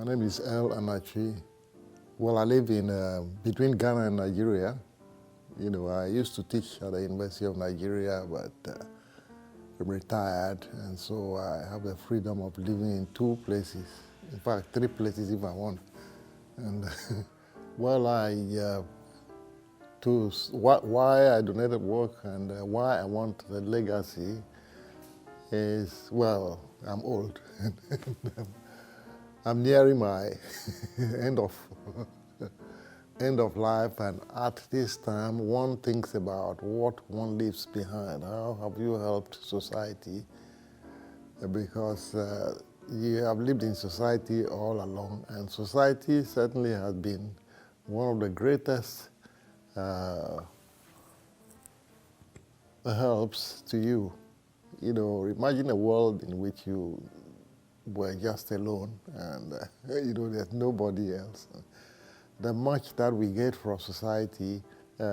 My name is Anatsui. Well, I live in between Ghana and Nigeria. I used to teach at the University of Nigeria, but I'm retired, and so I have the freedom of living in two places. In fact, three places if I want. And well, why I donated work and why I want the legacy is, well, I'm old. I'm nearing my end of life, and at this time, one thinks about what one leaves behind. How have you helped society? Because you have lived in society all along, and society certainly has been one of the greatest helps to you. Imagine a world in which you were just alone and there's nobody else. The much that we get from society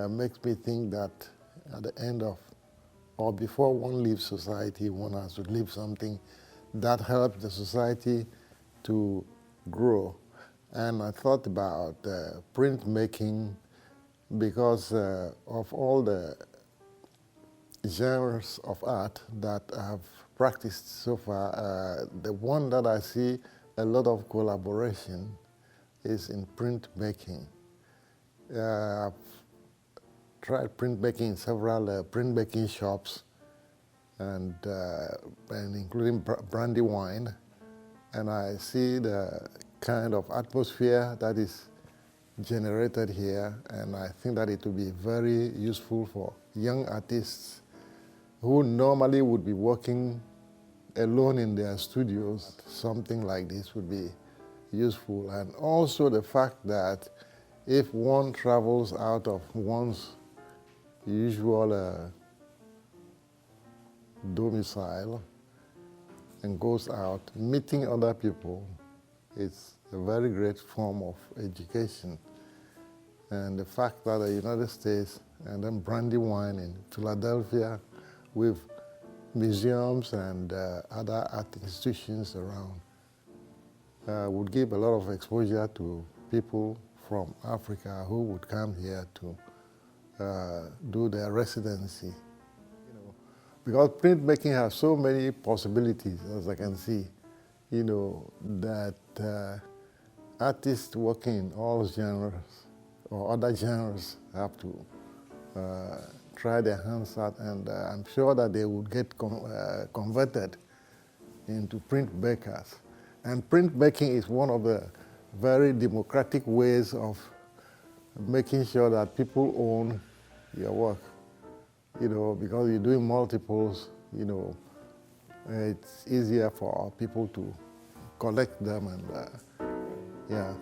makes me think that at the end of, or before one leaves society, one has to leave something that helps the society to grow. And I thought about printmaking because of all the genres of art that I've practiced so far, the one that I see a lot of collaboration is in printmaking. I've tried printmaking in several printmaking shops, and including Brandywine, and I see the kind of atmosphere that is generated here, and I think that it will be very useful for young artists who normally would be working alone in their studios. Something like this would be useful. And also the fact that if one travels out of one's usual domicile and goes out, meeting other people is a very great form of education. And the fact that the United States and then Brandywine in Philadelphia with museums and other art institutions around would give a lot of exposure to people from Africa who would come here to do their residency. Because printmaking has so many possibilities, as I can see, that artists working in all genres or other genres have to try their hands out, and I'm sure that they would get converted into printmakers. And printmaking is one of the very democratic ways of making sure that people own your work. Because you're doing multiples, it's easier for people to collect them, and yeah.